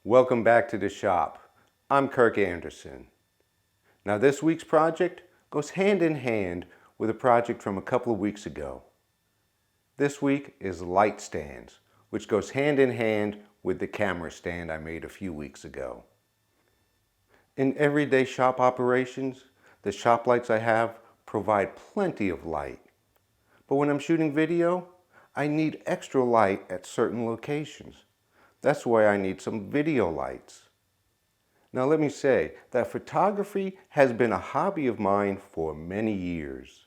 Welcome back to the shop. I'm Kirk Anderson. Now this week's project goes hand in hand with a project from a couple of weeks ago. This week is light stands, which goes hand in hand with the camera stand I made a few weeks ago. In everyday shop operations, the shop lights I have provide plenty of light. But when I'm shooting video, I need extra light at certain locations. That's why I need some video lights. Now let me say that photography has been a hobby of mine for many years.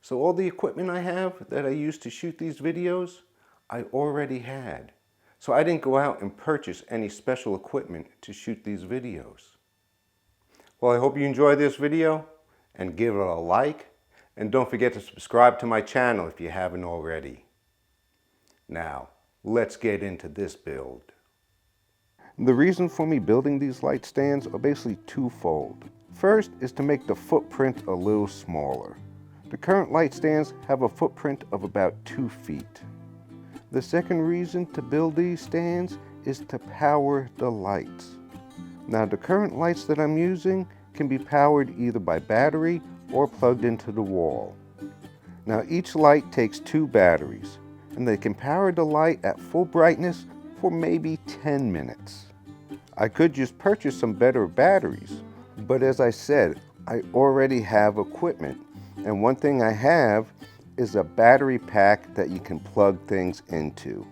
So all the equipment I have that I use to shoot these videos, I already had. So I didn't go out and purchase any special equipment to shoot these videos. Well, I hope you enjoy this video and give it a like, and don't forget to subscribe to my channel if you haven't already. Now, let's get into this build. The reason for me building these light stands are basically twofold. First is to make the footprint a little smaller. The current light stands have a footprint of about 2 feet. The second reason to build these stands is to power the lights. Now the current lights that I'm using can be powered either by battery or plugged into the wall. Now each light takes 2 batteries, and they can power the light at full brightness for maybe 10 minutes. I could just purchase some better batteries, but as I said, I already have equipment, and one thing I have is a battery pack that you can plug things into.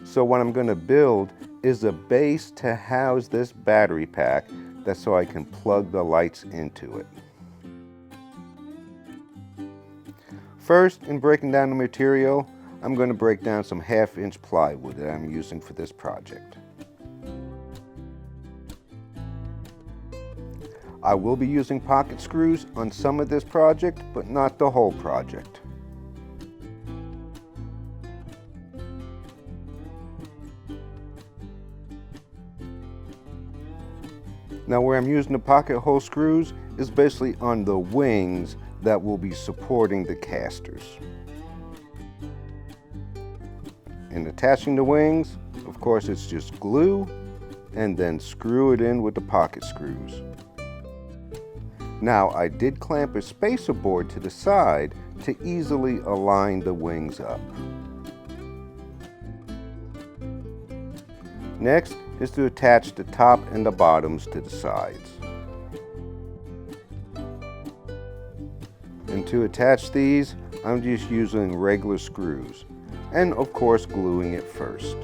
So what I'm going to build is a base to house this battery pack, that's so I can plug the lights into it. First, in breaking down the material, I'm going to break down some 1/2-inch plywood that I'm using for this project. I will be using pocket screws on some of this project, but not the whole project. Now where I'm using the pocket hole screws is basically on the wings that will be supporting the casters. In attaching the wings, of course it's just glue and then screw it in with the pocket screws. Now I did clamp a spacer board to the side to easily align the wings up. Next is to attach the top and the bottoms to the sides. And to attach these, I'm just using regular screws, and of course gluing it first.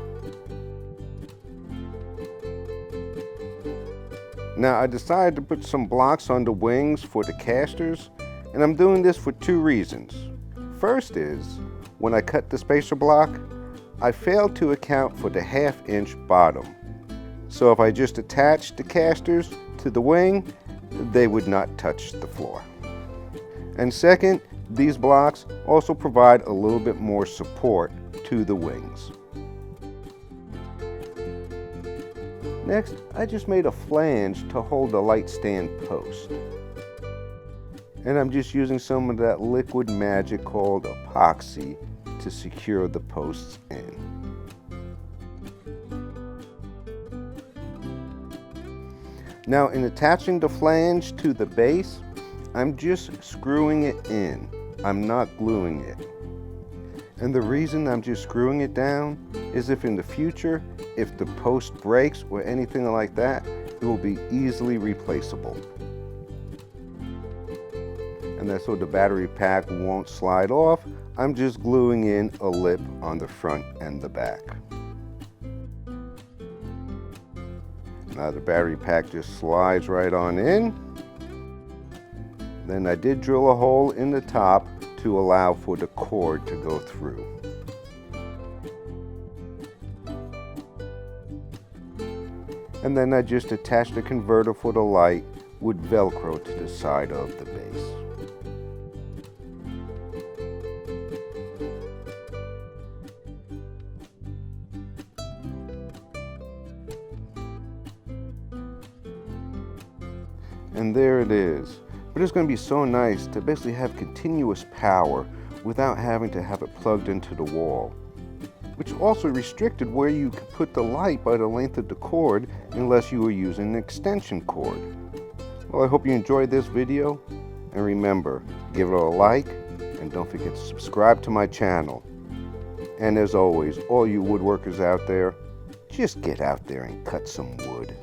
Now I decided to put some blocks on the wings for the casters, and I'm doing this for 2 reasons. First is, when I cut the spacer block, I failed to account for the 1/2-inch bottom. So if I just attached the casters to the wing, they would not touch the floor. And second, these blocks also provide a little bit more support to the wings. Next, I just made a flange to hold the light stand post. And I'm just using some of that liquid magic called epoxy to secure the posts in. Now in attaching the flange to the base, I'm just screwing it in. I'm not gluing it. And the reason I'm just screwing it down is if in the future, if the post breaks or anything like that, it will be easily replaceable. And that's so the battery pack won't slide off. I'm just gluing in a lip on the front and the back. Now the battery pack just slides right on in. Then I did drill a hole in the top to allow for the cord to go through. And then I just attached the converter for the light with Velcro to the side of the base. And there it is. But it's going to be so nice to basically have continuous power without having to have it plugged into the wall. which also restricted where you could put the light by the length of the cord unless you were using an extension cord. Well, I hope you enjoyed this video, and remember, give it a like, and don't forget to subscribe to my channel. And as always, all you woodworkers out there, just get out there and cut some wood.